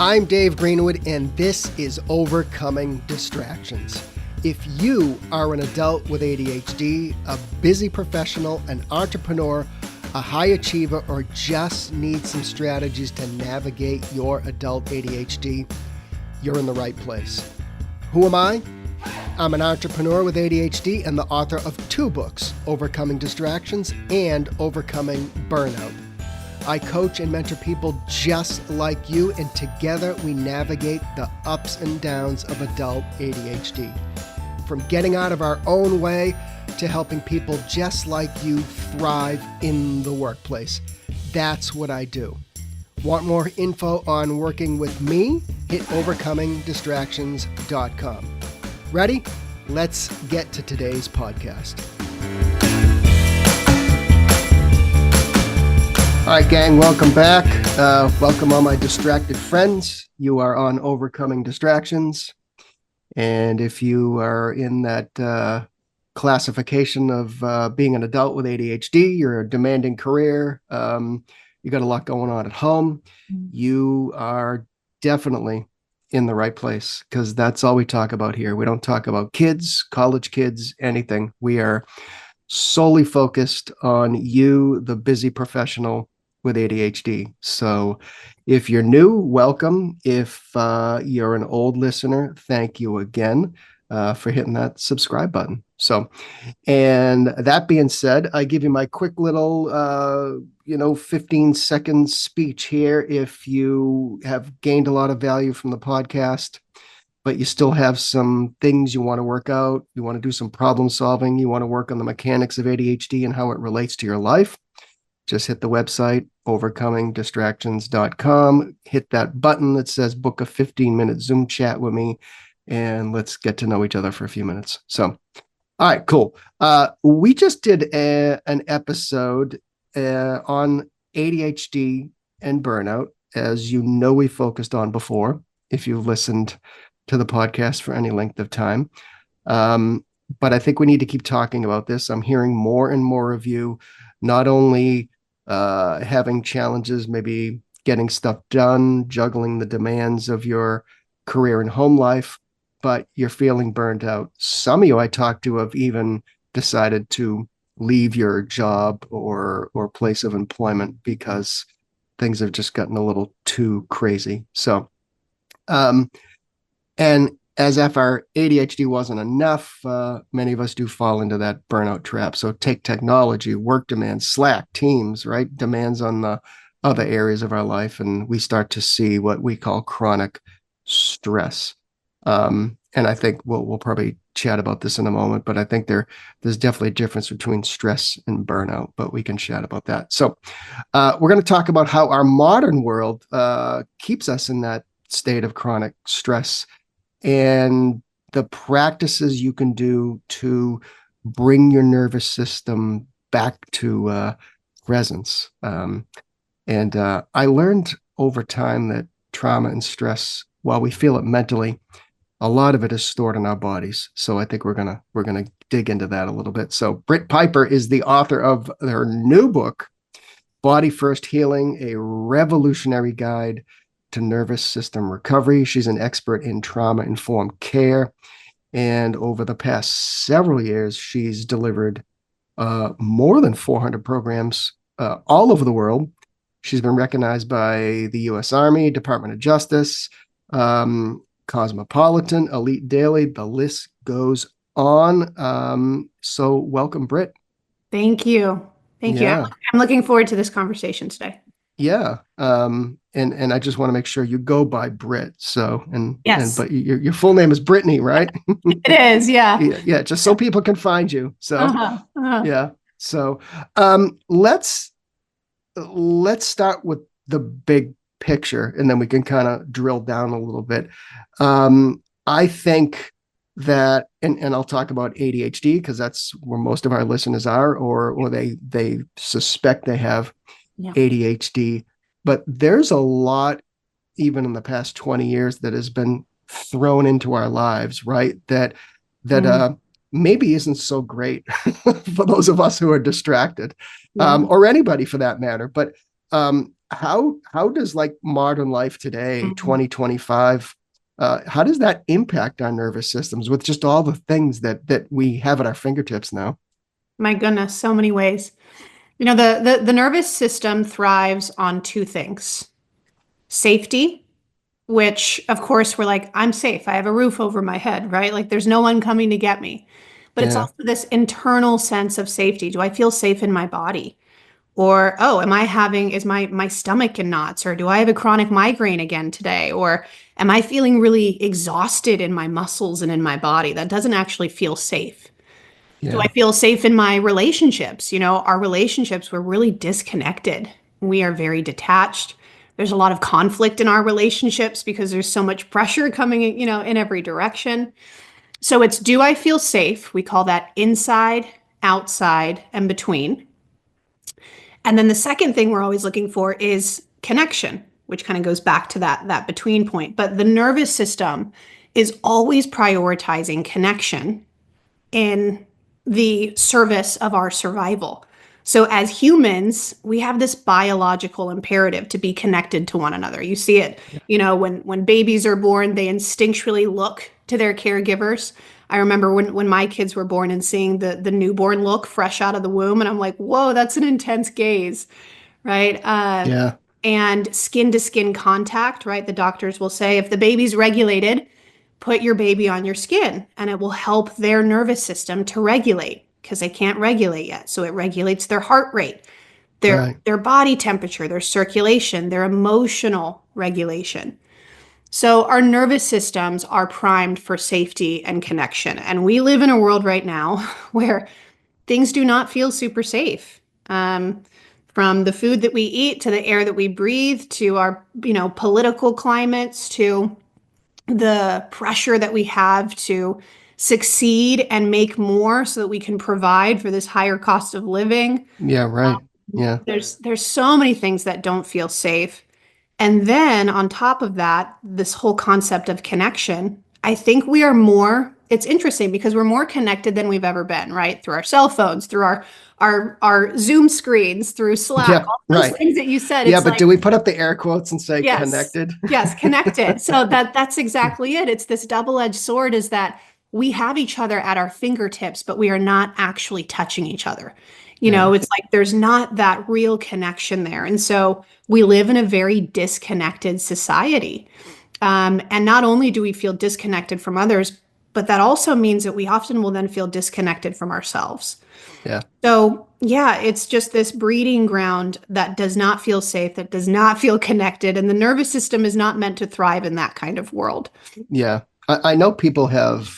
I'm Dave Greenwood, and this is Overcoming Distractions. If you are an adult with ADHD, a busy professional, an entrepreneur, a high achiever, or just need some strategies to navigate your adult ADHD, you're in the right place. Who am I? I'm an entrepreneur with ADHD and the author of 2 books, Overcoming Distractions and Overcoming Burnout. I coach and mentor people just like you, and together we navigate the ups and downs of adult ADHD. From getting out of our own way to helping people just like you thrive in the workplace. That's what I do. Want more info on working with me? Hit overcomingdistractions.com. Ready? Let's get to today's podcast. All right, gang, welcome back. Welcome all my distracted friends. You are on Overcoming Distractions. And if you are in that classification of being an adult with ADHD, you're a demanding career, you got a lot going on at home, you are definitely in the right place, because that's all we talk about here. We don't talk about kids, college kids, anything. We are solely focused on you, the busy professional with ADHD. So if you're new, welcome. If you're an old listener, thank you again for hitting that subscribe button. So, and that being said, I give you my quick little, 15-second speech here. If you have gained a lot of value from the podcast, but you still have some things you want to work out, you want to do some problem solving, you want to work on the mechanics of ADHD and how it relates to your life, just hit the website, overcomingdistractions.com, hit that button that says book a 15-minute Zoom chat with me, and let's get to know each other for a few minutes. So, all right, cool. We just did an episode on ADHD and burnout, as you know we focused on before, if you've listened to the podcast for any length of time. But I think we need to keep talking about this. I'm hearing more and more of you not only having challenges, maybe getting stuff done, juggling the demands of your career and home life, but you're feeling burned out. Some of you I talked to have even decided to leave your job or place of employment because things have just gotten a little too crazy. So, and as if our ADHD wasn't enough, many of us do fall into that burnout trap. So take technology, work demands, Slack, Teams, right? Demands on the other areas of our life. And we start to see what we call chronic stress. And I think we'll probably chat about this in a moment, but I think there's definitely a difference between stress and burnout, but we can chat about that. So we're going to talk about how our modern world keeps us in that state of chronic stress and the practices you can do to bring your nervous system back to presence. And I learned over time that trauma and stress, while we feel it mentally, a lot of it is stored in our bodies. So I think we're gonna dig into that a little bit. So Britt Piper is the author of her new book, Body First Healing, a revolutionary guide to nervous system recovery. She's an expert in trauma-informed care. And over the past several years, she's delivered more than 400 programs all over the world. She's been recognized by the U.S. Army, Department of Justice, Cosmopolitan, Elite Daily, the list goes on. So welcome, Britt. Thank you. Thank you. I'm looking forward to this conversation today. Yeah. And I just want to make sure you go by Britt. So, yes. But your full name is Brittany, right? It is. Yeah. Yeah. Just so people can find you. So, yeah. So, let's start with the big picture, and then we can kind of drill down a little bit. I think that, and I'll talk about ADHD because that's where most of our listeners are, or they suspect they have ADHD. But there's a lot, even in the past 20 years, that has been thrown into our lives, right? That maybe isn't so great for those of us who are distracted, or anybody for that matter. But how does like modern life today, Mhm. 2025, how does that impact our nervous systems with just all the things that we have at our fingertips now? My goodness, so many ways. The nervous system thrives on two things: safety, which of course we're like, I'm safe. I have a roof over my head, right? Like there's no one coming to get me. But it's Yeah, also this internal sense of safety. Do I feel safe in my body? Or, oh, is my stomach in knots? Or do I have a chronic migraine again today? Or am I feeling really exhausted in my muscles and in my body? That doesn't actually feel safe. Do I yeah, feel safe in my relationships? Our relationships, we're really disconnected. We are very detached. There's a lot of conflict in our relationships because there's so much pressure coming in, in every direction. So it's, do I feel safe? We call that inside, outside, and between. And then the second thing we're always looking for is connection, which kind of goes back to that between point. But the nervous system is always prioritizing connection in the service of our survival. So as humans, we have this biological imperative to be connected to one another. You see it, yeah, when babies are born, they instinctually look to their caregivers. I remember when my kids were born and seeing the newborn look fresh out of the womb, and I'm like, whoa, that's an intense gaze, right? yeah, And skin to skin contact, right? The doctors will say if the baby's regulated, put your baby on your skin and it will help their nervous system to regulate because they can't regulate yet. So it regulates their heart rate, right. their body temperature, their circulation, their emotional regulation. So our nervous systems are primed for safety and connection. And we live in a world right now where things do not feel super safe. From the food that we eat to the air that we breathe to our, political climates to the pressure that we have to succeed and make more so that we can provide for this higher cost of living. Yeah, right. Yeah, There's so many things that don't feel safe. And then on top of that, this whole concept of connection, I think we are more, it's interesting because we're more connected than we've ever been, right? Through our cell phones, through our Zoom screens, through Slack, yeah, all those right. things that you said. Yeah, It's but like, do we put up the air quotes and say yes. connected? Yes, connected. So that's exactly it. It's this double-edged sword is that we have each other at our fingertips, but we are not actually touching each other. Yeah, It's like there's not that real connection there. And so we live in a very disconnected society. And not only do we feel disconnected from others, but that also means that we often will then feel disconnected from ourselves. yeah, So, yeah, it's just this breeding ground that does not feel safe, that does not feel connected, and the nervous system is not meant to thrive in that kind of world. yeah. I know people have,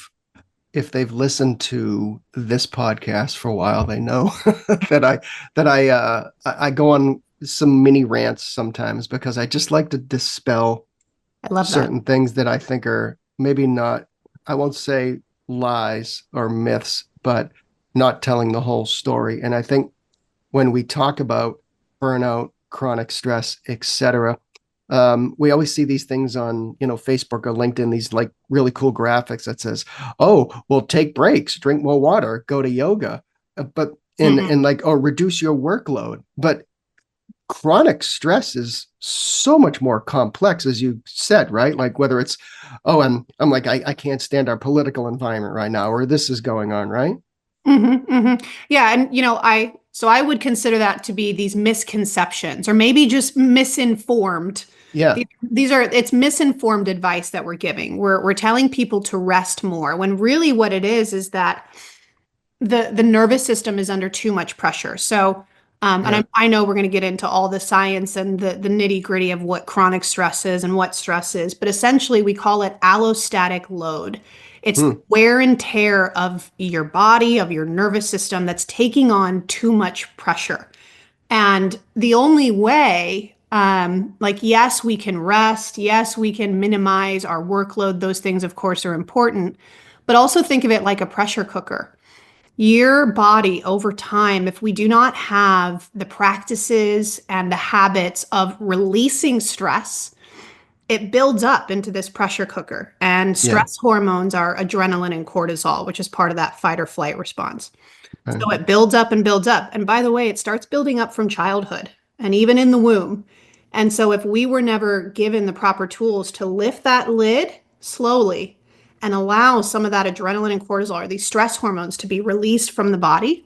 if they've listened to this podcast for a while, they know that I go on some mini rants sometimes because I just like to dispel I love that. certain things that I think are maybe not, I won't say lies or myths, but not telling the whole story. And I think when we talk about burnout, chronic stress, etc., we always see these things on Facebook or LinkedIn, these like really cool graphics that says, "Oh, well, take breaks, drink more water, go to yoga," but Mhm. and like, or reduce your workload. But chronic stress is so much more complex, as you said, right? Like whether it's, oh, I'm like I can't stand our political environment right now, or this is going on, right? Yeah, and I would consider that to be these misconceptions, or maybe just misinformed. Yeah, It's misinformed advice that we're giving. We're telling people to rest more, when really what it is that the nervous system is under too much pressure. So, and yeah, I know we're going to get into all the science and the nitty gritty of what chronic stress is and what stress is, but essentially we call it allostatic load. It's hmm, wear and tear of your body, of your nervous system that's taking on too much pressure. And the only way, like, yes, we can rest. Yes, we can minimize our workload. Those things, of course, are important. But also think of it like a pressure cooker. Your body over time, if we do not have the practices and the habits of releasing stress, it builds up into this pressure cooker. And yeah, stress hormones are adrenaline and cortisol, which is part of that fight or flight response. right, So it builds up and builds up. And by the way, it starts building up from childhood and even in the womb. And so if we were never given the proper tools to lift that lid slowly and allow some of that adrenaline and cortisol or these stress hormones to be released from the body,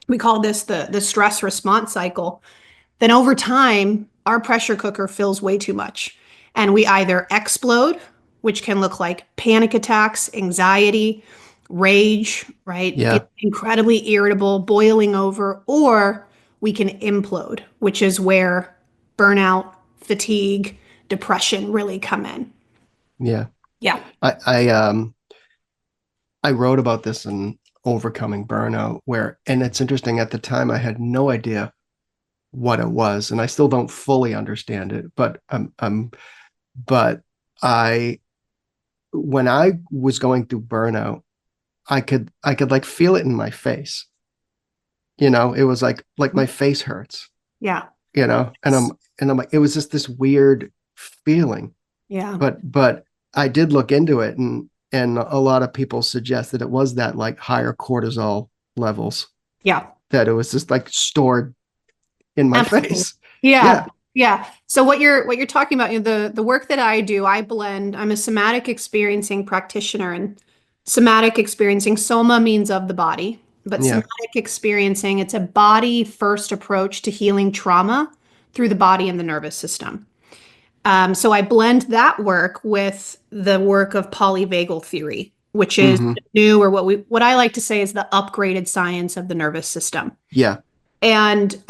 we call this the stress response cycle, then over time, our pressure cooker fills way too much. And we either explode, which can look like panic attacks, anxiety, rage, right? Yeah. Get incredibly irritable, boiling over, or we can implode, which is where burnout, fatigue, depression really come in. Yeah. Yeah. I wrote about this in Overcoming Burnout, and it's interesting, at the time I had no idea what it was, and I still don't fully understand it, but but I when I was going through burnout, I could like feel it in my face. It was like my face hurts, Yeah. and I'm like, it was just this weird feeling. Yeah. But I did look into it, and a lot of people suggest that it was that like higher cortisol levels, Yeah. that it was just like stored in my Absolutely. face. Yeah. Yeah. Yeah. So what you're talking about, the work that I do, I blend, I'm a somatic experiencing practitioner, and somatic experiencing, soma means of the body, but Yeah. somatic experiencing, it's a body first approach to healing trauma through the body and the nervous system. So I blend that work with the work of polyvagal theory, which is Hmm. new, or what I like to say is the upgraded science of the nervous system. Yeah. And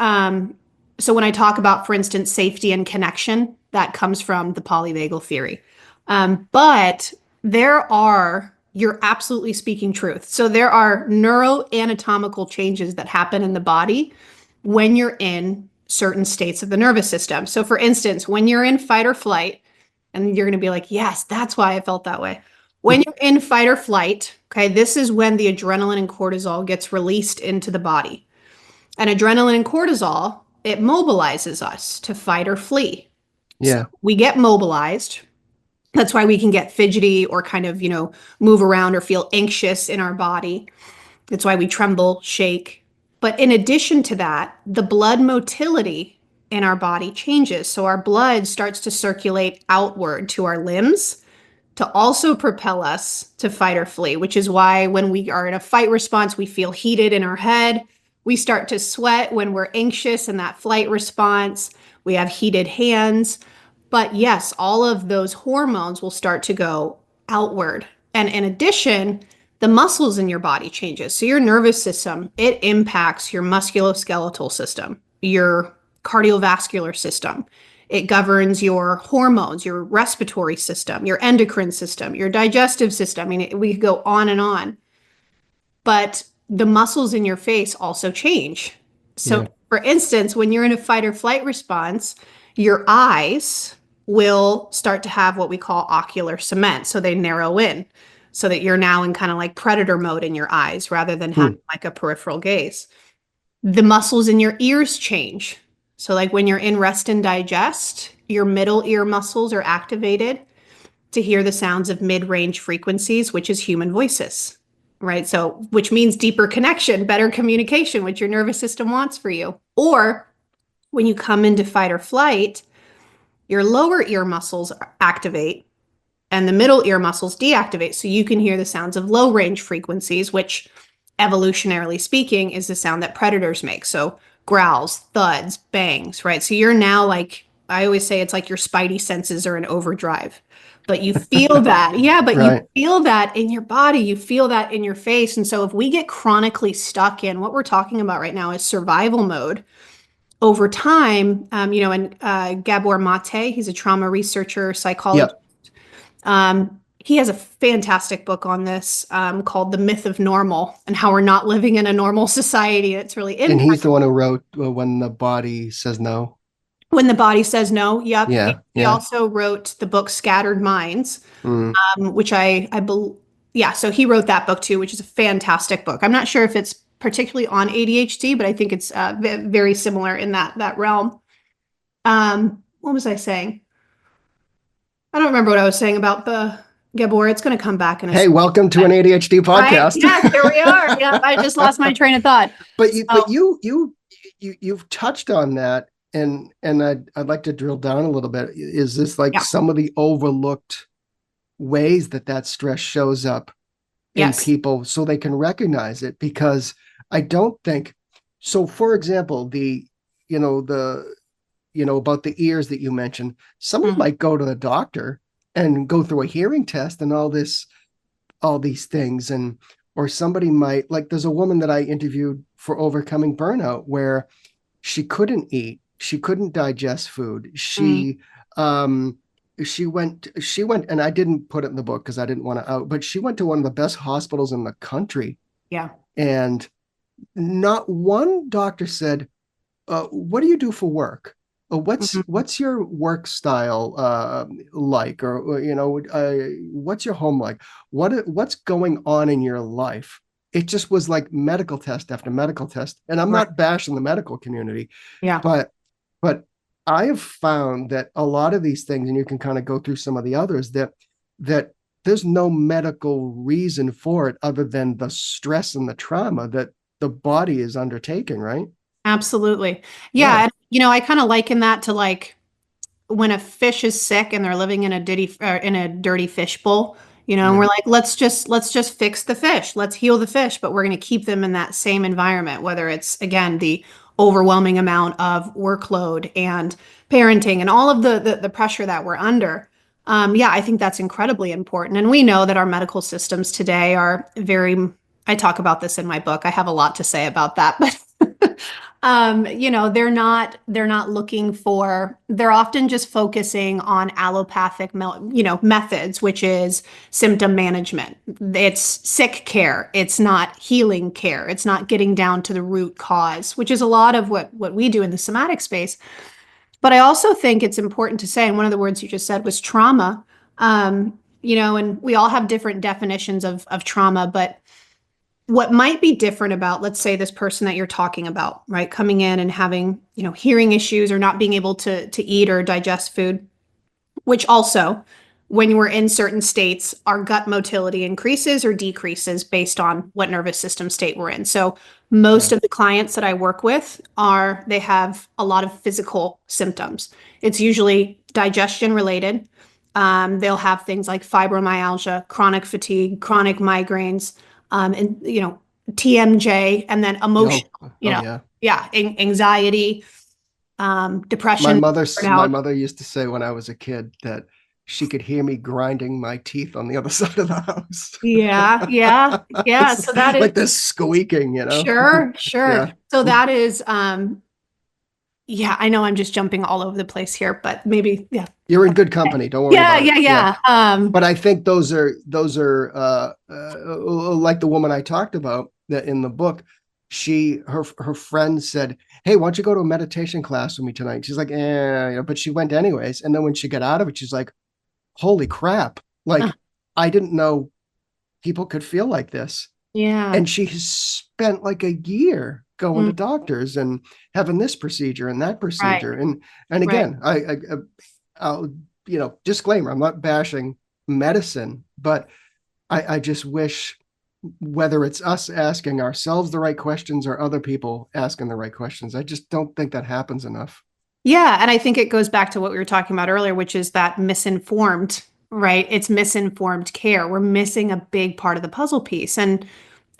so when I talk about, for instance, safety and connection, that comes from the polyvagal theory. But you're absolutely speaking truth. So there are neuroanatomical changes that happen in the body when you're in certain states of the nervous system. So for instance, when you're in fight or flight, and you're going to be like, yes, that's why I felt that way. When you're in fight or flight, okay, this is when the adrenaline and cortisol gets released into the body. And adrenaline and cortisol, it mobilizes us to fight or flee. So Yeah. we get mobilized. That's why we can get fidgety or kind of, move around or feel anxious in our body. That's why we tremble, shake. But in addition to that, the blood motility in our body changes. So our blood starts to circulate outward to our limbs to also propel us to fight or flee, which is why when we are in a fight response, we feel heated in our head. We start to sweat when we're anxious in that flight response. We have heated hands. But yes, all of those hormones will start to go outward. And in addition, the muscles in your body changes. So your nervous system, it impacts your musculoskeletal system, your cardiovascular system. It governs your hormones, your respiratory system, your endocrine system, your digestive system. I mean, we could go on and on. But the muscles in your face also change. So, Yeah. for instance, when you're in a fight or flight response, your eyes will start to have what we call ocular cement. So they narrow in so that you're now in kind of like predator mode in your eyes rather than having like a peripheral gaze. The muscles in your ears change. So, like when you're in rest and digest, your middle ear muscles are activated to hear the sounds of mid-range frequencies, which is human voices, right? So, which means deeper connection, better communication, which your nervous system wants for you. Or when you come into fight or flight, your lower ear muscles activate and the middle ear muscles deactivate. So you can hear the sounds of low range frequencies, which evolutionarily speaking is the sound that predators make. So growls, thuds, bangs, right? So you're now like, I always say it's like your spidey senses are in overdrive, but you feel that. Yeah, but you Right. feel that in your body, you feel that in your face. And so if we get chronically stuck in what we're talking about right now is survival mode, over time, and Gabor Mate, he's a trauma researcher, psychologist. Yep. He has a fantastic book on this called The Myth of Normal and how we're not living in a normal society. It's really And he's the impactful. one who wrote When the Body Says No. When the Body Says No. Yep. Yeah. He Yeah. also wrote the book Scattered Minds, Mm. which I believe, yeah, so he wrote that book too, which is a fantastic book. I'm not sure if it's particularly on ADHD, but I think it's very similar in that realm. What was I saying? I don't remember what I was saying about the Gabor. It's going to come back in a Hey, second. welcome to an ADHD Right? podcast. Yes, here we are. Yeah, I just lost my train of thought. But you've touched on that, and I'd like to drill down a little bit. Is this like Yeah. some of the overlooked ways that that stress shows up in Yes. people so they can recognize it? Because I don't think so. For example, you know, the, about the ears that you mentioned, someone Mhm. might go to the doctor and go through a hearing test and all these things. And, or somebody might, like, there's a woman that I interviewed for Overcoming Burnout where she couldn't eat, she couldn't digest food. Mm. Um, she went, and I didn't put it in the book because I didn't want to out, but she went to one of the best hospitals in the country. Yeah. And not one doctor said, what do you do for work? Mhm. What's your work style like, or what's your home like? What's going on in your life? It just was like medical test after medical test, and I'm Right. not bashing the medical community, Yeah. but but I have found that a lot of these things, and you can kind of go through some of the others, that there's no medical reason for it other than the stress and the trauma that the body is undertaking, right? Absolutely. Yeah, Yeah. And, I kind of liken that to like when a fish is sick and they're living in a dirty fish bowl, and we're yeah, like, let's just fix the fish. Let's heal the fish, but we're going to keep them in that same environment, whether it's again the overwhelming amount of workload and parenting and all of the pressure that we're under. Yeah, I think that's incredibly important. And we know that our medical systems today are very, I talk about this in my book. I have a lot to say about that, but they're not looking for, they're often just focusing on allopathic, methods, which is symptom management. It's sick care. It's not healing care. It's not getting down to the root cause, which is a lot of what we do in the somatic space. But I also think it's important to say, and one of the words you just said was trauma. And we all have different definitions of trauma, but what might be different about, let's say, this person that you're talking about, right, coming in and having, hearing issues or not being able to eat or digest food, which also, when we're in certain states, our gut motility increases or decreases based on what nervous system state we're in. So yeah. most of the clients that I work with they have a lot of physical symptoms. It's usually digestion related. They'll have things like fibromyalgia, chronic fatigue, chronic migraines, and TMJ, and then Oh, emotional, oh yeah. yeah, anxiety, depression, My burnout. mother used to say when I was a kid that she could hear me grinding my teeth on the other side of the house. Yeah, yeah, yeah. It's So that is like this squeaking. sure, sure. Yeah. So that is yeah, I know I'm just jumping all over the place here, but maybe yeah. You're in good company. Don't worry Yeah, about it. yeah, Yeah. yeah. But I think those are like the woman I talked about that in the book. Her friend said, "Hey, why don't you go to a meditation class with me tonight?" She's like, but she went anyways. And then when she got out of it, she's like, "Holy crap! Uh, Like, I didn't know people could feel like this." yeah. And she has spent like a year going to Mm, doctors and having this procedure and that right, procedure. And right. again, I'll, disclaimer, I'm not bashing medicine, but I just wish, whether it's us asking ourselves the right questions or other people asking the right questions, I just don't think that happens enough. Yeah, and I think it goes back to what we were talking about earlier, which is that misinformed, right? It's misinformed care. We're missing a big part of the puzzle piece. And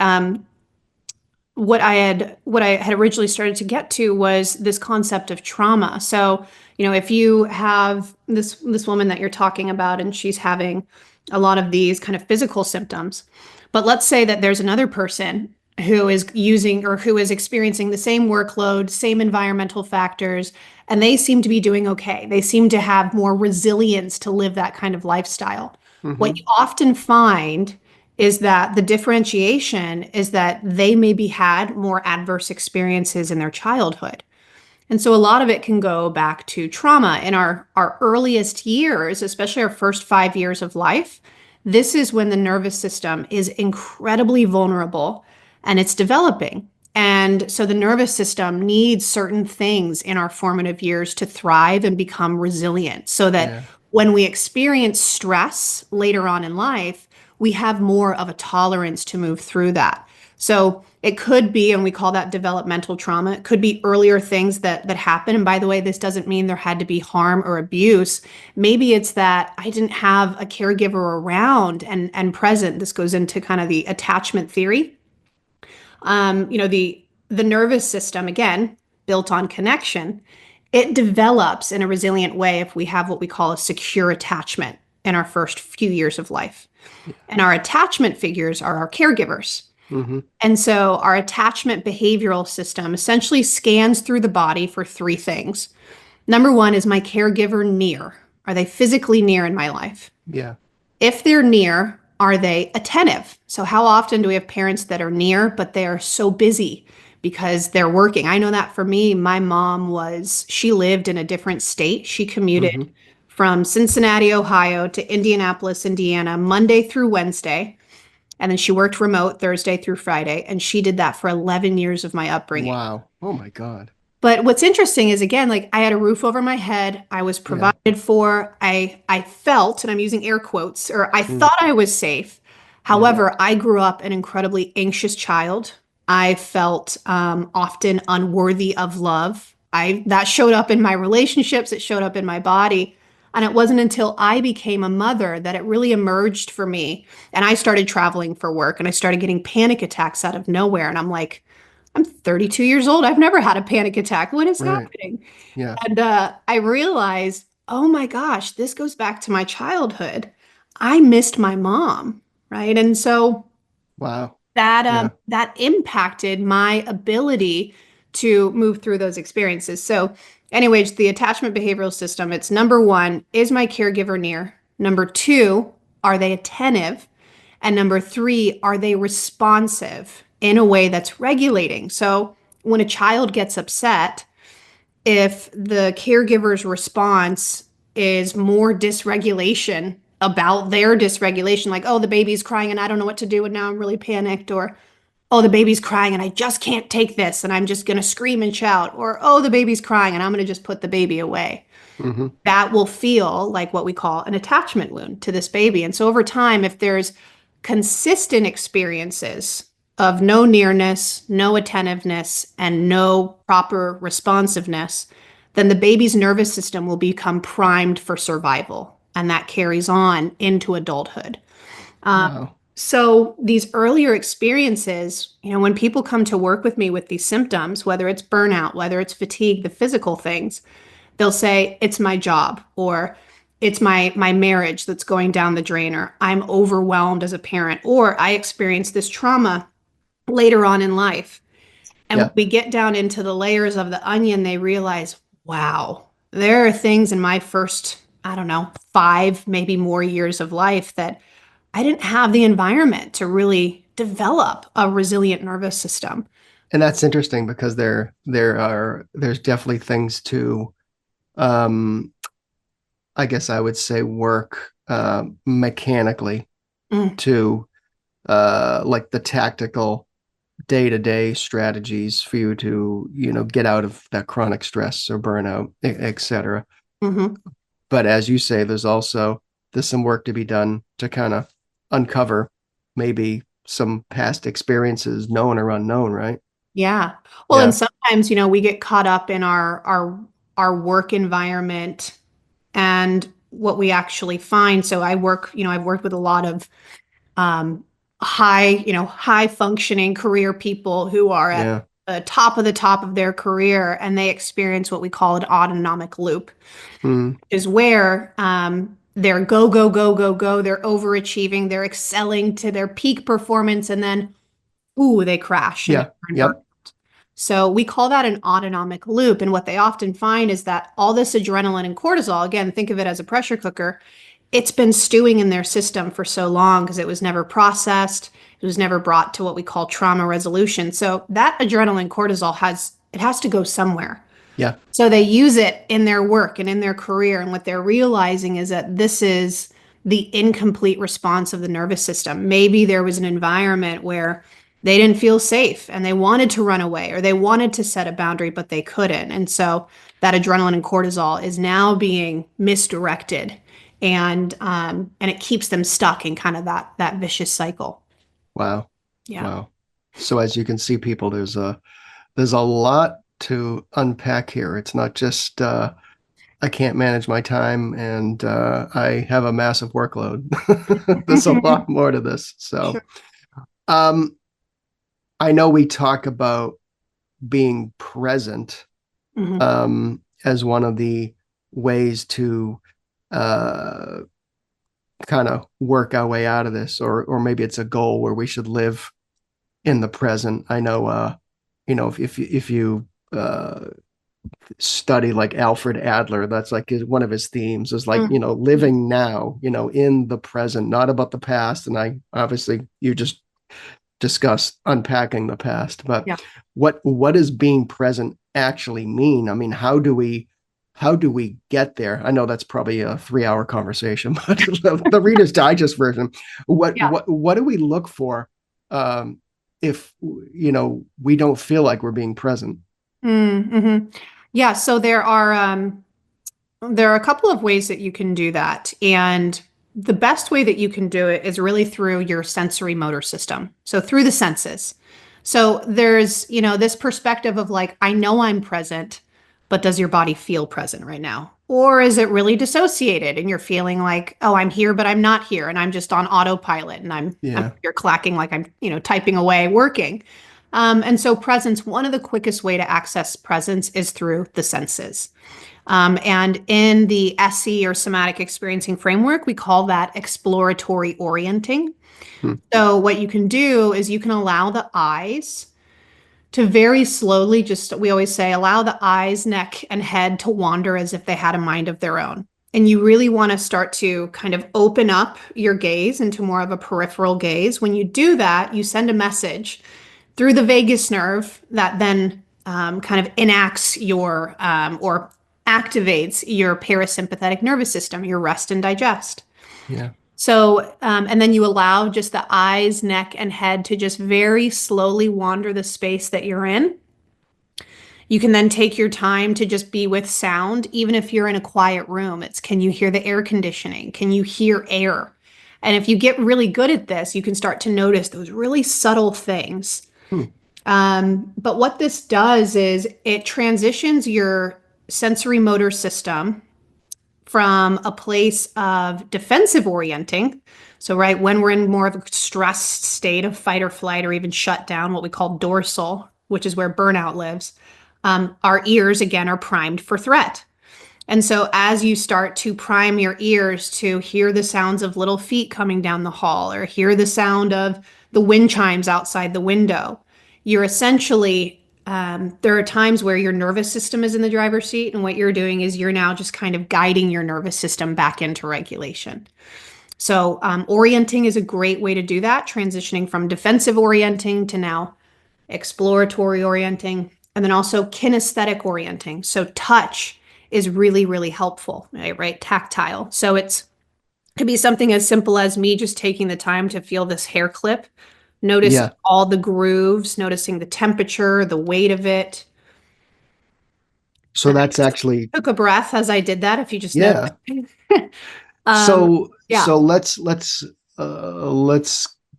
um, what I had originally started to get to was this concept of trauma. So, if you have this woman that you're talking about and she's having a lot of these kind of physical symptoms, but let's say that there's another person who is using or who is experiencing the same workload, same environmental factors, and they seem to be doing okay. They seem to have more resilience to live that kind of lifestyle. What Mm-hmm. you often find is that the differentiation is that they maybe had more adverse experiences in their childhood. And so a lot of it can go back to trauma in our earliest years, especially our first 5 years of life. This is when the nervous system is incredibly vulnerable and it's developing. And so the nervous system needs certain things in our formative years to thrive and become resilient so that Yeah. when we experience stress later on in life, we have more of a tolerance to move through that. So it could be, and we call that developmental trauma. It could be earlier things that happen. And by the way, this doesn't mean there had to be harm or abuse. Maybe it's that I didn't have a caregiver around and present. This goes into kind of the attachment theory. The nervous system, again, built on connection, it develops in a resilient way if we have what we call a secure attachment in our first few years of life. And our attachment figures are our caregivers. Mm-hmm. And so our attachment behavioral system essentially scans through the body for three things. Number one, is my caregiver near? Are they physically near in my life? Yeah. If they're near, are they attentive? So how often do we have parents that are near, but they are so busy because they're working? I know that for me, my mom she lived in a different state. She commuted Mm-hmm. from Cincinnati, Ohio to Indianapolis, Indiana, Monday through Wednesday. And then she worked remote Thursday through Friday. And she did that for 11 years of my upbringing. Wow. Oh my God. But what's interesting is, again, like I had a roof over my head. I was Yeah. provided for. I felt, and I'm using air quotes, or I Mm. thought I was safe. Yeah. However, I grew up an incredibly anxious child. I felt often unworthy of love. I that showed up in my relationships. It showed up in my body. And it wasn't until I became a mother that it really emerged for me. And I started traveling for work and I started getting panic attacks out of nowhere. And I'm like, I'm 32 years old. I've never had a panic attack. What is Right. happening? Yeah. And I realized, oh my gosh, this goes back to my childhood. I missed my mom, right? And so Wow. that Yeah. that impacted my ability to move through those experiences. So, anyways, the attachment behavioral system, it's number one, is my caregiver near? Number two, are they attentive? And number three, are they responsive in a way that's regulating? So when a child gets upset, if the caregiver's response is more dysregulation about their dysregulation, like, oh, the baby's crying and I don't know what to do and now I'm really panicked, or oh, the baby's crying and I just can't take this and I'm just going to scream and shout, or oh, the baby's crying and I'm going to just put the baby away, Mm-hmm. that will feel like what we call an attachment wound to this baby. And so over time, if there's consistent experiences of no nearness, no attentiveness, and no proper responsiveness, then the baby's nervous system will become primed for survival. And that carries on into adulthood. Wow. So these earlier experiences, when people come to work with me with these symptoms, whether it's burnout, whether it's fatigue, the physical things, they'll say it's my job, or it's my marriage that's going down the drain, or I'm overwhelmed as a parent, or I experienced this trauma later on in life. And when Yeah. we get down into the layers of the onion, they realize, wow, there are things in my first, I don't know, 5, maybe more years of life that I didn't have the environment to really develop a resilient nervous system. And that's interesting because there's definitely things to um I guess I would say work mechanically Mm, to like the tactical day-to-day strategies for you to, get out of that chronic stress or burnout, etc. mhm. But as you say, there's some work to be done to kind of uncover maybe some past experiences, known or unknown, right? Yeah. Well, and Yeah. sometimes, we get caught up in our work environment and what we actually find. So I've worked with a lot of um, high functioning career people who are at Yeah. the top of their career, and they experience what we call an autonomic loop, Mm, is where they're go, go, go, go, go. They're overachieving, they're excelling to their peak performance, and then, ooh, they crash and yeah. they're in burnout. Yep. So we call that an autonomic loop. And what they often find is that all this adrenaline and cortisol, again, think of it as a pressure cooker, it's been stewing in their system for so long because it was never processed. It was never brought to what we call trauma resolution. So that adrenaline cortisol has to go somewhere. Yeah. So they use it in their work and in their career. And what they're realizing is that this is the incomplete response of the nervous system. Maybe there was an environment where they didn't feel safe and they wanted to run away, or they wanted to set a boundary, but they couldn't. And so that adrenaline and cortisol is now being misdirected, and it keeps them stuck in kind of that vicious cycle. Wow. Yeah. Wow. So as you can see, people, there's a lot to unpack here. It's not just I can't manage my time and I have a massive workload. There's a lot more to this. So Sure. um, I know we talk about being present Mhm. as one of the ways to uh, kind of work our way out of this, or maybe it's a goal where we should live in the present. I know, if you study like Alfred Adler, that's like one of his themes is like, Mhm. living now, in the present, not about the past. And I obviously you just discussed unpacking the past, but Yeah. what does being present actually mean? I mean, how do we get there? I know that's probably a 3-hour conversation, but the Reader's Digest version, what Yeah. what what do we look for um, if we don't feel like we're being present? Mm-hmm. Yeah. So there are a couple of ways that you can do that. And the best way that you can do it is really through your sensory motor system. So through the senses. So there's, this perspective of like, I know I'm present, but does your body feel present right now? Or is it really dissociated and you're feeling like, oh, I'm here, but I'm not here. And I'm just on autopilot and I'm Yeah. you're clacking like I'm, typing away, working. And so presence, one of the quickest way to access presence is through the senses. And in the SE or somatic experiencing framework, we call that exploratory orienting. Hmm. So, what you can do is you can allow the eyes to very slowly, just we always say, allow the eyes, neck, and head to wander as if they had a mind of their own. And you really want to start to kind of open up your gaze into more of a peripheral gaze. When you do that, you send a message through the vagus nerve that then kind of enacts your or activates your parasympathetic nervous system, your rest and digest. Yeah. So, and then you allow just the eyes, neck, and head to just very slowly wander the space that you're in. You can then take your time to just be with sound, even if you're in a quiet room. It's can you hear the air conditioning? Can you hear air? And if you get really good at this, you can start to notice those really subtle things. Hmm. But what this does is it transitions your sensory motor system from a place of defensive orienting. So, right when we're in more of a stressed state of fight or flight or even shut down, what we call dorsal, which is where burnout lives, our ears again are primed for threat. And so, as you start to prime your ears to hear the sounds of little feet coming down the hall or hear the sound of the wind chimes outside the window, you're essentially, there are times where your nervous system is in the driver's seat. And what you're doing is you're now just kind of guiding your nervous system back into regulation. So, orienting is a great way to do that, transitioning from defensive orienting to now exploratory orienting, and then also kinesthetic orienting. So touch is really, really helpful, right? Tactile. So it's could be something as simple as me just taking the time to feel this hair clip, noticing Yeah. all the grooves, noticing the temperature, the weight of it. So And I that's just actually, took a breath as I did that, if you just noticed. yeah. um, So yeah. so let's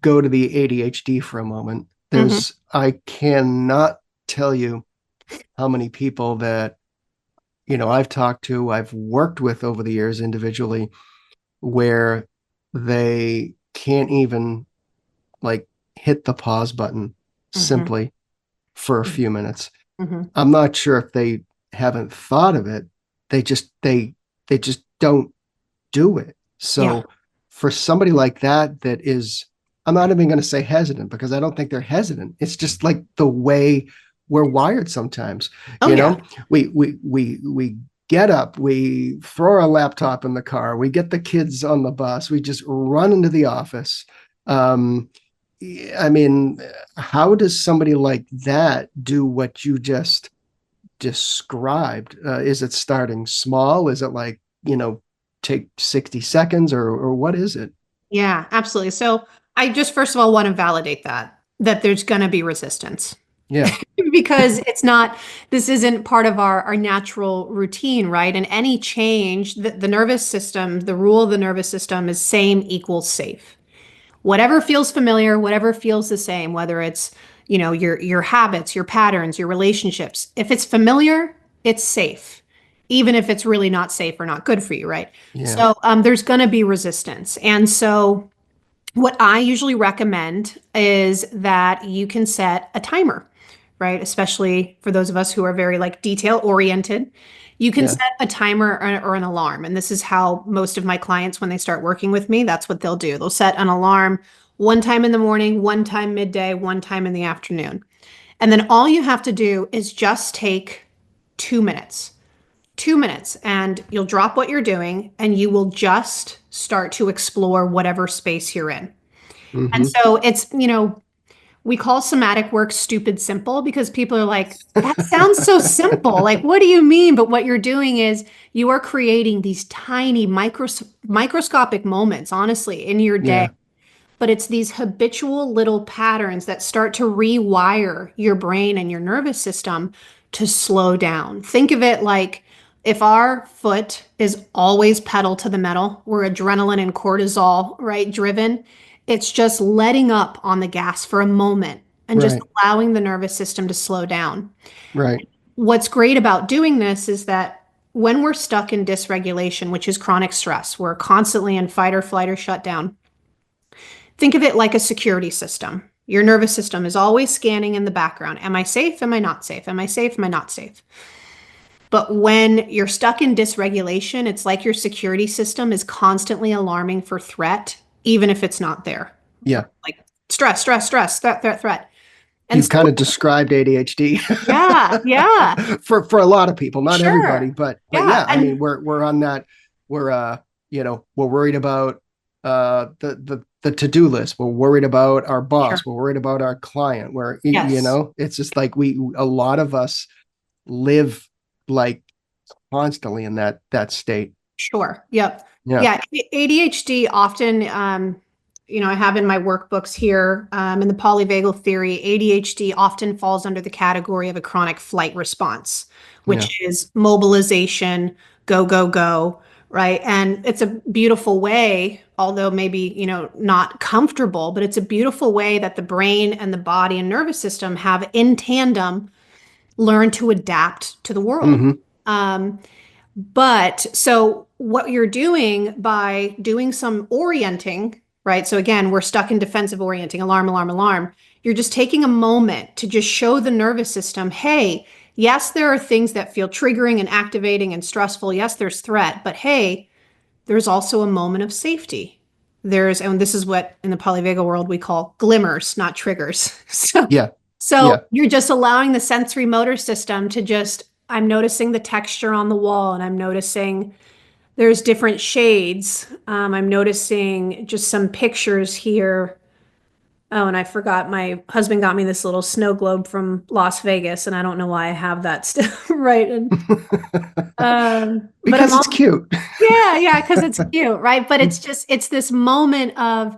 go to the ADHD for a moment. Hmm. I cannot tell you how many people that I've talked to, I've worked with over the years individually, where they can't even like hit the pause button Hmm. simply for a few minutes. Hmm. I'm not sure if they haven't thought of it. They just don't do it. Yeah. So for somebody like that, I'm not even going to say hesitant because I don't think they're hesitant. It's just like the way we're wired sometimes. Oh, You yeah. know, we get up, we throw our laptop in the car, we get the kids on the bus, we just run into the office. Um, I mean, how does somebody like that do what you just described? Is it starting small? Is it like, take 60 seconds or what is it? Yeah, absolutely. So I just first of all want to validate that there's going to be resistance Yeah. because this isn't part of our natural routine, right? And any change, the nervous system, the rule of the nervous system is same equals safe. Whatever feels familiar, whatever feels the same, whether it's your habits, your patterns, your relationships. If it's familiar, it's safe, even if it's really not safe or not good for you, right? Yeah. So there's going to be resistance. And so what I usually recommend is that you can set a timer, right? Especially for those of us who are very like detail oriented. You can Yeah. set a timer or an alarm. And this is how most of my clients, when they start working with me, that's what they'll do. They'll set an alarm one time in the morning, one time midday, one time in the afternoon. And then all you have to do is just take 2 minutes. 2 minutes, and you'll drop what you're doing and you will just start to explore whatever space you're in. And Hmm. so we call somatic work stupid simple because people are like, that sounds so simple. Like, what do you mean? But what you're doing is you are creating these tiny microscopic moments, honestly, in your day. Yeah. But it's these habitual little patterns that start to rewire your brain and your nervous system to slow down. Think of it like if our foot is always pedal to the metal, we're adrenaline and cortisol, right, driven. It's just letting up on the gas for a moment and just Right. allowing the nervous system to slow down. Right. What's great about doing this is that when we're stuck in dysregulation, which is chronic stress, we're constantly in fight or flight or shutdown. Think of it like a security system. Your nervous system is always scanning in the background. Am I safe? Am I not safe? Am I safe? Am I not safe? But when you're stuck in dysregulation, it's like your security system is constantly alarming for threat, even if it's not there. Yeah. Like stress, stress, stress, threat, threat, threat. And You've so, kind of described ADHD yeah, yeah, for a lot of people, not everybody, sure. but Yeah. yeah, I mean, we're on that. We're we're worried about the to-do list. We're worried about our boss. Sure. We're worried about our client. Yes. It's just like a lot of us live like constantly in that state. Sure. Yep. Yeah. Yeah. ADHD often, I have in my workbooks here, in the polyvagal theory, ADHD often falls under the category of a chronic flight response, Yeah. which is mobilization, go, go, go, right? And it's a beautiful way, although maybe, not comfortable, but it's a beautiful way that the brain and the body and nervous system have in tandem learned to adapt to the world. Hmm. Um, but so what you're doing by doing some orienting, right? So again, we're stuck in defensive orienting, alarm, alarm, alarm. You're just taking a moment to just show the nervous system, hey, yes, there are things that feel triggering and activating and stressful. Yes, there's threat, but hey, there's also a moment of safety. And this is what in the polyvagal world we call glimmers, not triggers. So Yeah. so Yeah. you're just allowing the sensory motor system to just, I'm noticing the texture on the wall and I'm noticing there's different shades. I'm noticing just some pictures here. Oh, and I forgot my husband got me this little snow globe from Las Vegas, and I don't know why I have that still, right? And but I'm Because it's all, cute. yeah, yeah, because it's cute, right? But it's this moment of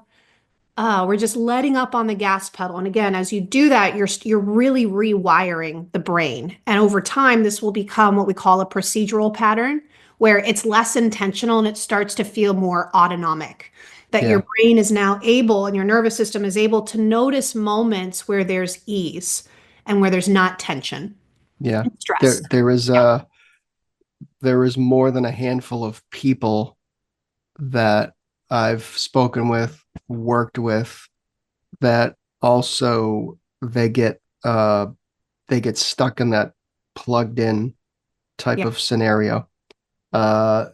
we're just letting up on the gas pedal. And again, as you do that, you're really rewiring the brain. And over time, this will become what we call a procedural pattern, where it's less intentional and it starts to feel more autonomic. That your Yeah. brain is now able and your nervous system is able to notice moments where there's ease and where there's not tension Yeah. and stress. Yeah. There is more than a handful of people that I've spoken with, worked with, that also they get stuck in that plugged in type Yeah. of scenario.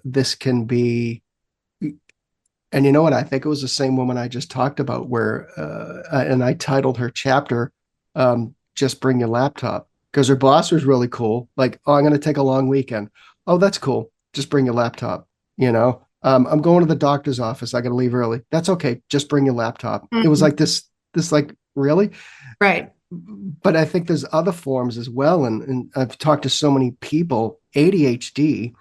This can be, and you know what? I think it was the same woman I just talked about, where and I titled her chapter, "Just Bring Your Laptop," because her boss was really cool. Like, oh, I'm going to take a long weekend. Oh, that's cool. Just bring your laptop. I'm going to the doctor's office. I got to leave early. That's okay. Just bring your laptop. It was Mhm. like this like really, Right. but I think there's other forms as well. And I've talked to so many people, ADHD,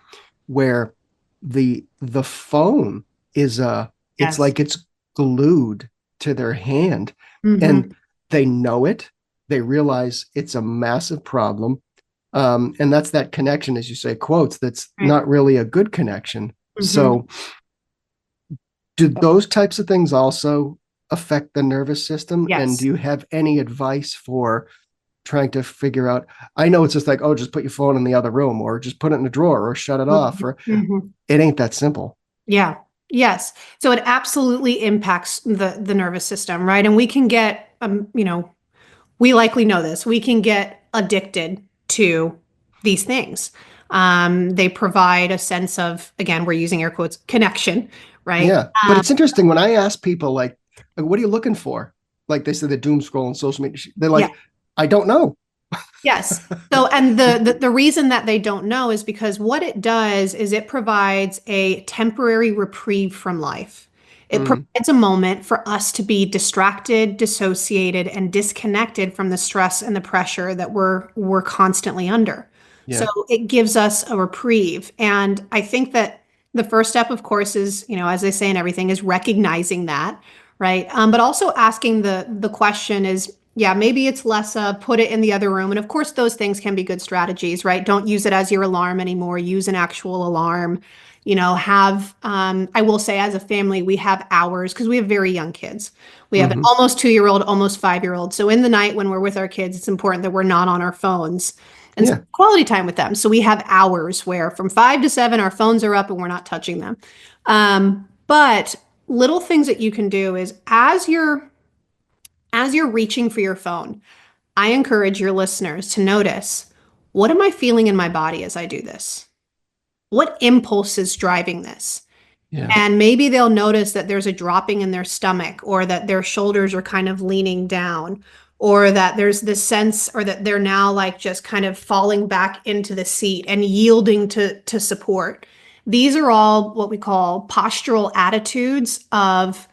where the phone is it's Yes. like it's glued to their hand, Hmm. and they know it. They realize it's a massive problem. And that's that connection, as you say, quotes, that's Right. not really a good connection. Hmm. So do those types of things also affect the nervous system? And do Yes. you have any advice for trying to figure out? I know it's just like, oh, just put your phone in the other room or just put it in a drawer or shut it off, or Mhm. it ain't that simple. Yeah. Yes. So it absolutely impacts the nervous system, right? And we can get we likely know this. We can get addicted to these things. They provide a sense of, again, we're using air quotes, connection, right? Yeah. But it's interesting when I ask people, like, what are you looking for? Like they say, the doom scroll on social media. They're Yeah. like, I don't know. Yes. So, and the reason that they don't know is because what it does is it provides a temporary reprieve from life. It Mm, provides a moment for us to be distracted, dissociated, and disconnected from the stress and the pressure that we're constantly under. So yeah. it gives us a reprieve. And I think that the first step, of course, is, as they say in everything, is recognizing that, right? But also asking the question is, yeah, maybe it's less put it in the other room. And of course, those things can be good strategies, right? Don't use it as your alarm anymore. Use an actual alarm. I will say as a family, we have hours because we have very young kids. We have an Hmm. almost 2-year-old, almost 5-year-old. So in the night when we're with our kids, it's important that we're not on our phones and Yeah. spend quality time with them. So we have hours where from 5 to 7, our phones are up and we're not touching them. But little things that you can do is as you're reaching for your phone, I encourage your listeners to notice, what am I feeling in my body as I do this? What impulse is driving this? Yeah. And maybe they'll notice that there's a dropping in their stomach, or that their shoulders are kind of leaning down, or that there's this sense, or that they're now like just kind of falling back into the seat and yielding to support. These are all what we call postural attitudes of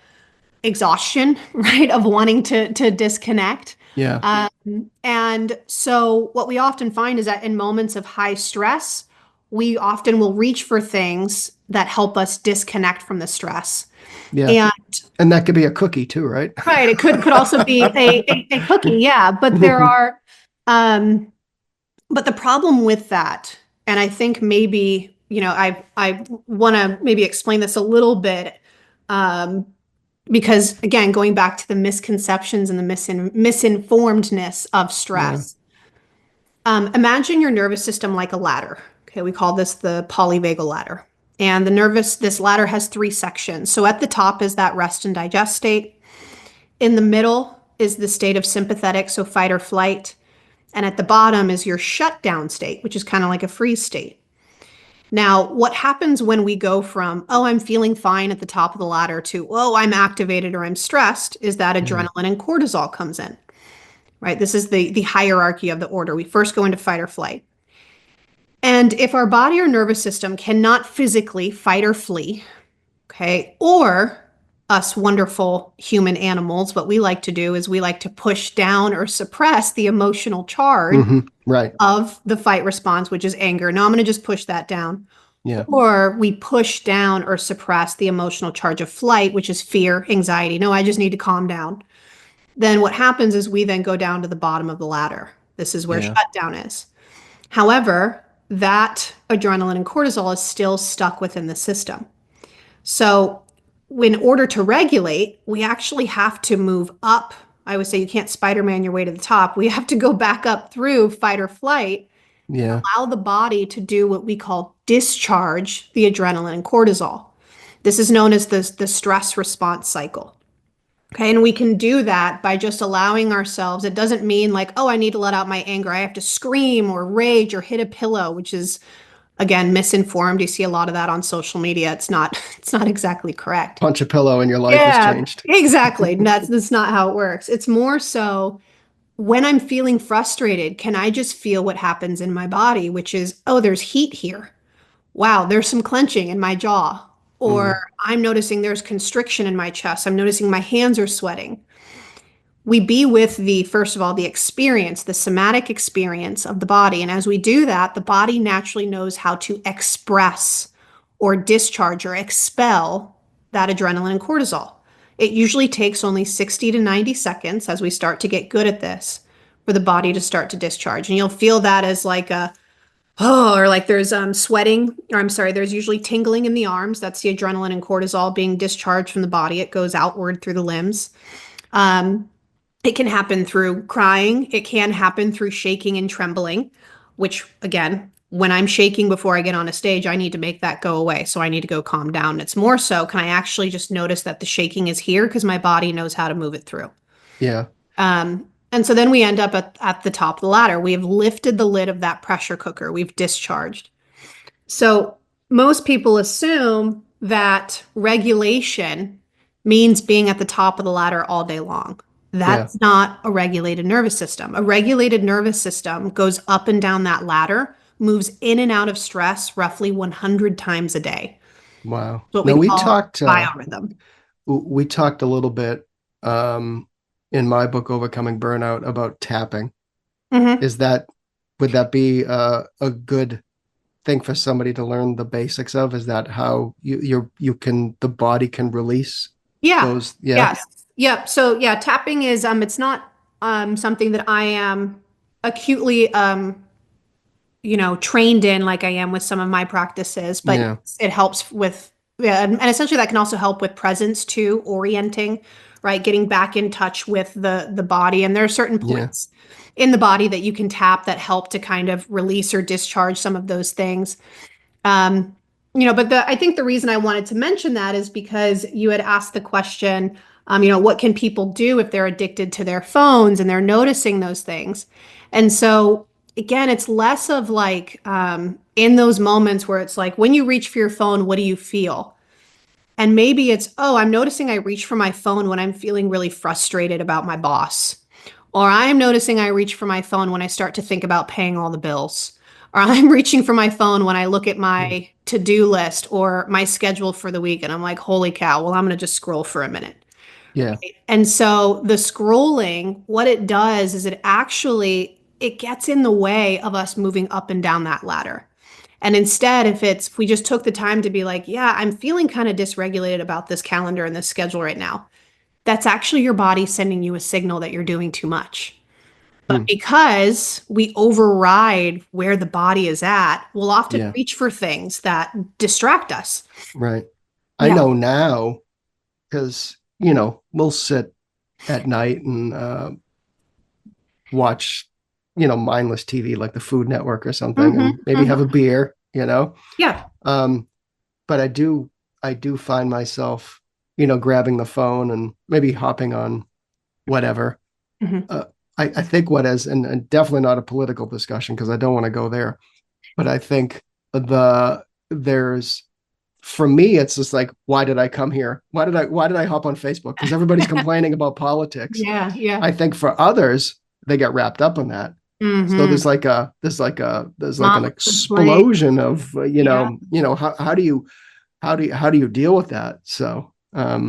exhaustion, right? Of wanting to disconnect. Yeah. And so what we often find is that in moments of high stress, we often will reach for things that help us disconnect from the stress. Yeah. And And that could be a cookie too, right? right, it could also be a cookie, yeah. But the problem with that, and I think maybe, I want to maybe explain this a little bit, um, because again, going back to the misconceptions and the misinformedness of Yeah. stress. Imagine your nervous system like a ladder. Okay, we call this the polyvagal ladder. And this ladder has 3 sections. So at the top is that rest and digest state. In the middle is the state of sympathetic, so fight or flight. And at the bottom is your shutdown state, which is kind of like a freeze state. Now, what happens when we go from, oh, I'm feeling fine at the top of the ladder to, oh, I'm activated or I'm stressed, is that Yeah. adrenaline and cortisol comes in, right? This is the hierarchy of the order. We first go into fight or flight. And if our body or nervous system cannot physically fight or flee, okay, or us wonderful human animals, what we like to do is we like to push down or suppress the emotional charge Hmm. Right. of the fight response, which is anger. Now I'm going to just push that down. Yeah. Or we push down or suppress the emotional charge of flight, which is fear, anxiety. No, I just need to calm down. Then what happens is we then go down to the bottom of the ladder. This is where Yeah. shutdown is. However, that adrenaline and cortisol is still stuck within the system. So, in order to regulate, we actually have to move up. I would say you can't Spider-Man your way to the top. We have to go back up through fight or flight, Yeah. allow the body to do what we call discharge the adrenaline and cortisol. This is known as the stress response cycle. Okay, and we can do that by just allowing ourselves. It doesn't mean like, oh, I need to let out my anger. I have to scream or rage or hit a pillow, which is again misinformed. You see a lot of that on social media. It's not it's not exactly correct. Punch a pillow and your life has Yeah, changed. exactly. That's not how it works. It's more so when I'm feeling frustrated, can I just feel what happens in my body, which is, oh, there's heat here. Wow, there's some clenching in my jaw. Or Hmm. I'm noticing there's constriction in my chest. I'm noticing my hands are sweating. We be with first of all, the experience, the somatic experience of the body. And as we do that, the body naturally knows how to express or discharge or expel that adrenaline and cortisol. It usually takes only 60 to 90 seconds as we start to get good at this for the body to start to discharge. And you'll feel that as like a Oh, or like there's sweating, or I'm sorry, there's usually tingling in the arms. That's the adrenaline and cortisol being discharged from the body. It goes outward through the limbs. Um, it can happen through crying. It can happen through shaking and trembling, which again, when I'm shaking before I get on a stage, I need to make that go away. So I need to go calm down. It's more so, can I actually just notice that the shaking is here because my body knows how to move it through? Yeah. And so then we end up at the top of the ladder. We have lifted the lid of that pressure cooker. We've discharged. So most people assume that regulation means being at the top of the ladder all day long. Yeah. That's not a regulated nervous system. A regulated nervous system goes up and down that ladder, moves in and out of stress roughly 100 times a day. Wow. What No, we call biorhythm. we talked a little bit um in my book Overcoming Burnout about tapping. Hmm. Is that would that be a good thing for somebody to learn the basics of? Is that how you can the body can release Yeah. those? Yeah. Yes. Yep. So yeah, tapping is it's not something that I am acutely trained in like I am with some of my practices, but Yeah. it helps with, yeah, and essentially that can also help with presence too, orienting, right? Getting back in touch with the body. And there are certain Yeah. points in the body that you can tap that help to kind of release or discharge some of those things. Um, but I think the reason I wanted to mention that is because you had asked the question, what can people do if they're addicted to their phones and they're noticing those things? And so again, it's less of like in those moments where it's like when you reach for your phone, what do you feel? And maybe it's, oh, I'm noticing I reach for my phone when I'm feeling really frustrated about my boss. Or I'm noticing I reach for my phone when I start to think about paying all the bills. Or I'm reaching for my phone when I look at Mm. my to-do list or my schedule for the week and I'm like, holy cow, well, I'm going to just scroll for a minute. Yeah. And so the scrolling, what it does is it gets in the way of us moving up and down that ladder. And instead, if we just took the time to be like, yeah, I'm feeling kind of dysregulated about this calendar and this schedule right now, that's actually your body sending you a signal that you're doing too much. But Hmm. because we override where the body is at, we'll often Yeah. reach for things that distract us. Right. I Yeah. know now because we'll sit at night and watch mindless TV like the Food Network or something, Hmm. and maybe have Hmm. a beer. Yeah. Um, but I do find myself grabbing the phone and maybe hopping on whatever. Hmm. Uh, I think what is and definitely not a political discussion because I don't want to go there, but I think there's for me it's just like, why did I come here? Why did I hop on Facebook? Because everybody's complaining about politics. Yeah. Yeah. I think for others, they get wrapped up in that. So Hmm. there's like an Mom complaint. explosion of Yeah. how do you deal with that? So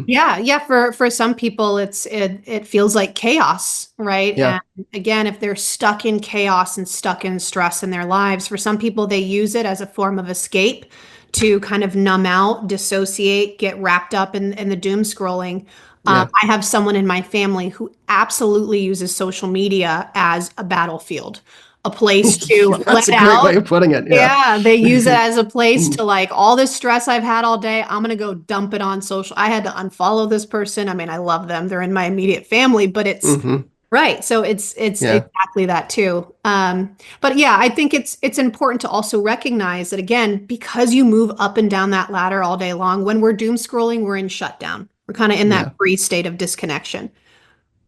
Yeah, yeah. For some people, it feels like chaos, right? yeah, And again, if they're stuck in chaos and stuck in stress in their lives, for some people, they use it as a form of escape to kind of numb out, dissociate, get wrapped up in the doom scrolling. yeah. I have someone in my family who absolutely uses social media as a battlefield, a place to let That's a great way out. of putting it. Yeah. Yeah, they use it as a place to like all this stress I've had all day. I'm gonna go dump it on social. I had to unfollow this person. I mean, I love them. They're in my immediate family, but it's Hmm. right. So it's Yeah. exactly that too. But yeah, I think it's important to also recognize that again, because you move up and down that ladder all day long, when we're doom scrolling, we're in shutdown. We're kind of in that Yeah. free state of disconnection.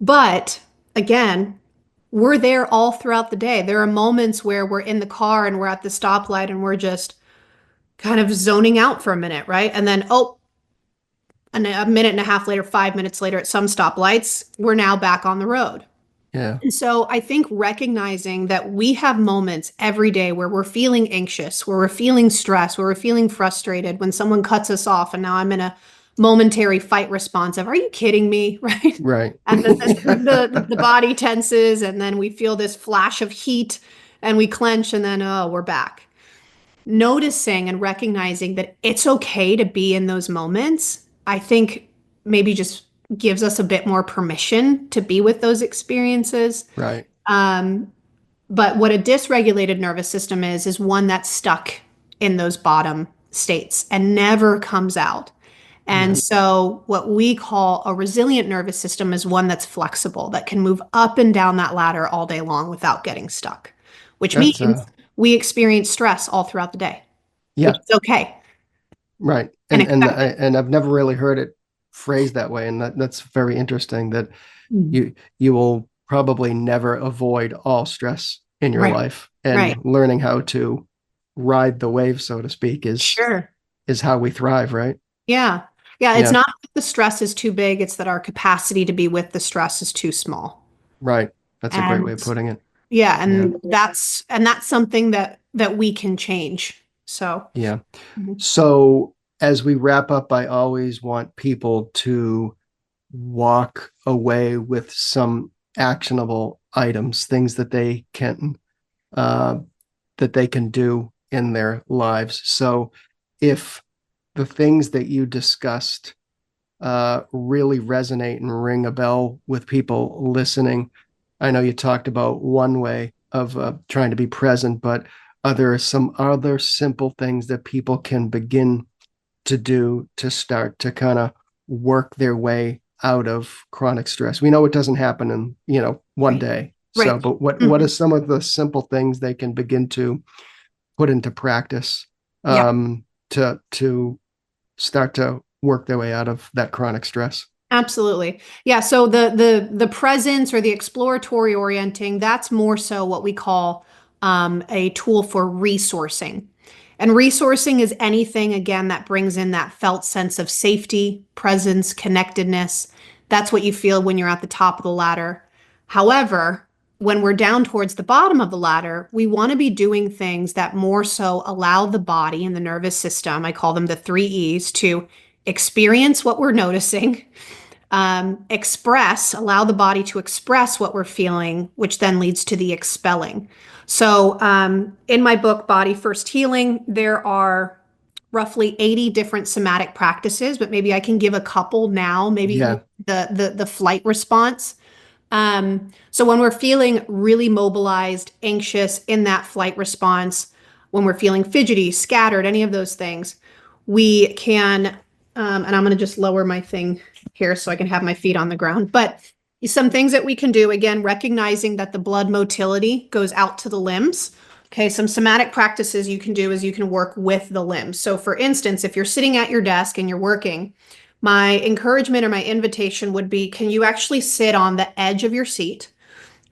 But again, we're there all throughout the day. There are moments where we're in the car and we're at the stoplight and we're just kind of zoning out for a minute, right? And then, oh, and a minute and a half later, 5 minutes later at some stoplights, we're now back on the road. Yeah. And so I think recognizing that we have moments every day where we're feeling anxious, where we're feeling stressed, where we're feeling frustrated when someone cuts us off, and now I'm in a momentary fight response of, are you kidding me? Right. Right. And then the body tenses, and then we feel this flash of heat and we clench, and then, oh, we're back. Noticing and recognizing that it's okay to be in those moments, I think maybe just gives us a bit more permission to be with those experiences. Right. Um, But what a dysregulated nervous system is one that's stuck in those bottom states and never comes out. And Yeah. so, what we call a resilient nervous system is one that's flexible, that can move up and down that ladder all day long without getting stuck, which That's means we experience stress all throughout the day, which yeah, is okay right. and And expected. and I've never really heard it phrased that way. And that's very interesting that Mm. you will probably never avoid all stress in your Right, life. And right. learning how to ride the wave, so to speak, Sure. is how we thrive, right? Yeah. Yeah. It's Yeah, not that the stress is too big, it's that our capacity to be with the stress is too small. right. That's a great way of And putting it. yeah, Yeah. and that's something that we can change. So, Yeah. mhm. So as we wrap up, I always want people to walk away with some actionable items, things uh, that they can do in their lives. So if the things that you discussed really resonate and ring a bell with people listening, I know you talked about one way of trying to be present, but are there some other simple things that people can begin to do to start to kind of work their way out of chronic stress? We know it doesn't happen in, one Right. day. So, Right. but what are Mhm. some of the simple things they can begin to put into practice Yeah. to start to work their way out of that chronic stress? Absolutely. Yeah, so the presence or the exploratory orienting, that's more so what we call a tool for resourcing. And resourcing is anything, again, that brings in that felt sense of safety, presence, connectedness. That's what you feel when you're at the top of the ladder. However, when we're down towards the bottom of the ladder, we want to be doing things that more so allow the body and the nervous system, I call them the three E's, to experience what we're noticing, allow the body to express what we're feeling, which then leads to the expelling. So, in my book, Body First Healing, there are roughly 80 different somatic practices, but maybe I can give a couple now, maybe even Yeah, the flight response. So when we're feeling really mobilized, anxious in that flight response, when we're feeling fidgety, scattered, any of those things, we can, and I'm going to just lower my thing here so I can have my feet on the ground. But some things that we can do, again, recognizing that the blood motility goes out to the limbs. Okay, some somatic practices you can do is you can work with the limbs. So, for instance, if you're sitting at your desk and you're working, my encouragement or my invitation would be, can you actually sit on the edge of your seat?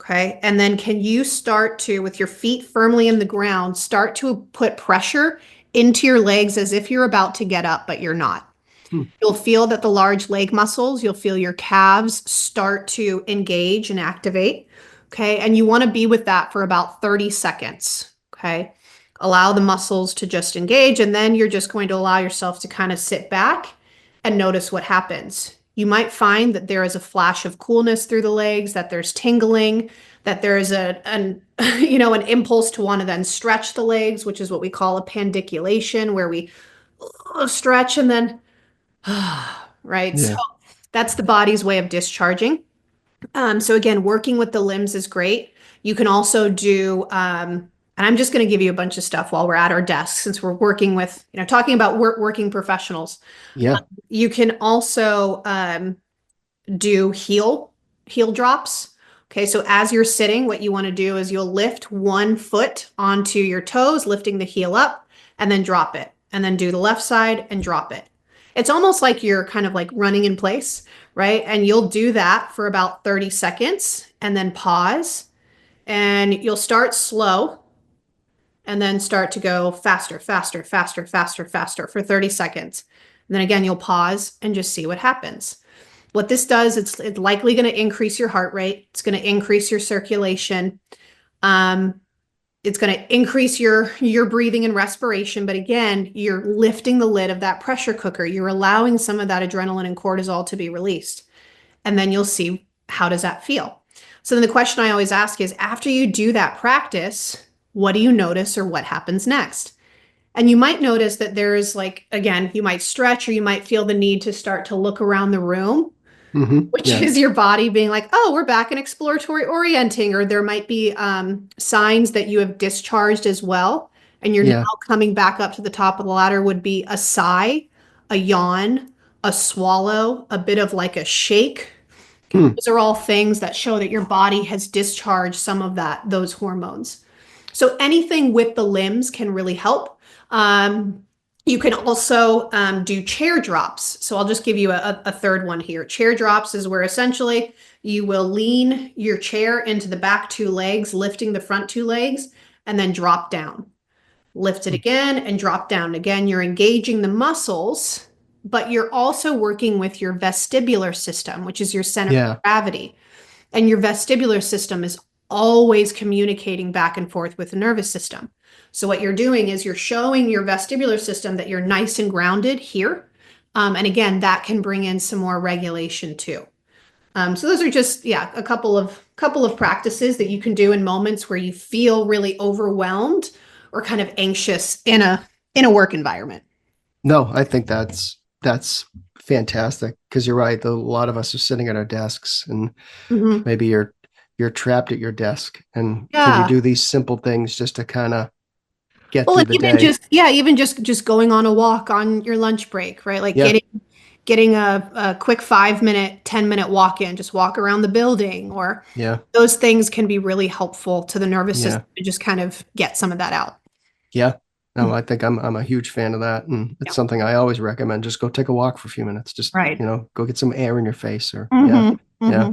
Okay. And then can you start to, with your feet firmly in the ground, start to put pressure into your legs as if you're about to get up, but you're not? hmm, You'll feel that the large leg muscles, you'll feel your calves start to engage and activate. Okay. And you want to be with that for about 30 seconds. Okay. Allow the muscles to just engage. And then you're just going to allow yourself to kind of sit back and notice what happens. You might find that there is a flash of coolness through the legs, that there's tingling, that there is an an impulse to want to then stretch the legs, which is what we call a pandiculation, where we stretch and then right. So yeah, that's the body's way of discharging. So again, working with the limbs is great. You can also do, and I'm just going to give you a bunch of stuff while we're at our desk, since we're working with, talking about working professionals. yeah, You can also do heel drops. Okay, so as you're sitting, what you want to do is you'll lift one foot onto your toes, lifting the heel up, and then drop it, and then do the left side and drop it. It's almost like you're kind of like running in place, right? And you'll do that for about 30 seconds and then pause, and you'll start slow and then start to go faster, faster, faster, faster, faster for 30 seconds. And then again, you'll pause and just see what happens. What this does, it's likely going to increase your heart rate. It's going to increase your circulation. Um, it's going to increase your breathing and respiration. But again, you're lifting the lid of that pressure cooker. You're allowing some of that adrenaline and cortisol to be released. And then you'll see, how does that feel? So then the question I always ask is, after you do that practice, what do you notice or what happens next? And you might notice that there's, like, again, you might stretch or you might feel the need to start to look around the room. which Yeah. is your body being like, oh, we're back in exploratory orienting, or there might be signs that you have discharged as well. And you're now Yeah. coming back up to the top of the ladder would be a sigh, a yawn, a swallow, a bit of like a shake. Hmm. Those are all things that show that your body has discharged some of those hormones. So anything with the limbs can really help. You can also do chair drops. So I'll just give you a third one here. Chair drops is where essentially you will lean your chair into the back two legs, lifting the front two legs, and then drop down. Lift it again and drop down. Again, you're engaging the muscles, but you're also working with your vestibular system, which is your center Yeah. of gravity. And your vestibular system is always communicating back and forth with the nervous system. So what you're doing is you're showing your vestibular system that you're nice and grounded here. And again, that can bring in some more regulation too. So those are just, a couple of practices that you can do in moments where you feel really overwhelmed or kind of anxious in a work environment. No, I think that's fantastic, because you're right. A lot of us are sitting at our desks, and maybe you're trapped at your desk. And can you Yeah. do these simple things just to kind of get Well, through and the even day? just going on a walk on your lunch break, right? Like Yeah. getting a quick 5-minute, 10-minute walk in, just walk around the building, or Yeah. those things can be really helpful to the nervous Yeah. system to just kind of get some of that out. Yeah. No, Mhm. I think I'm a huge fan of that. And it's Yeah. something I always recommend. Just go take a walk for a few minutes. Just, Right. go get some air in your face, or yeah. hmm Yeah.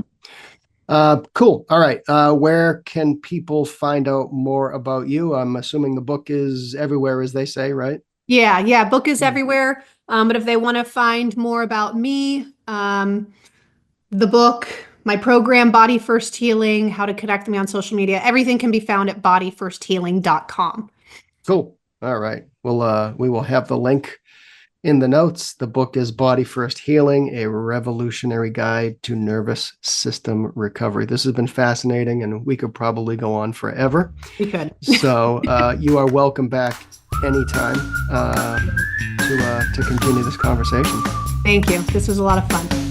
hmm Cool. All right. Where can people find out more about you? I'm assuming the book is everywhere, as they say, right? Yeah. Book is Mm. everywhere. But if they want to find more about me, the book, my program, Body First Healing, how to connect me on social media, everything can be found at bodyfirsthealing.com. Cool. All right. Well, we will have the link in the notes. The book is Body First Healing, a revolutionary guide to nervous system recovery. This has been fascinating, and we could probably go on forever. We could. So you are welcome back anytime to continue this conversation. Thank you. This was a lot of fun.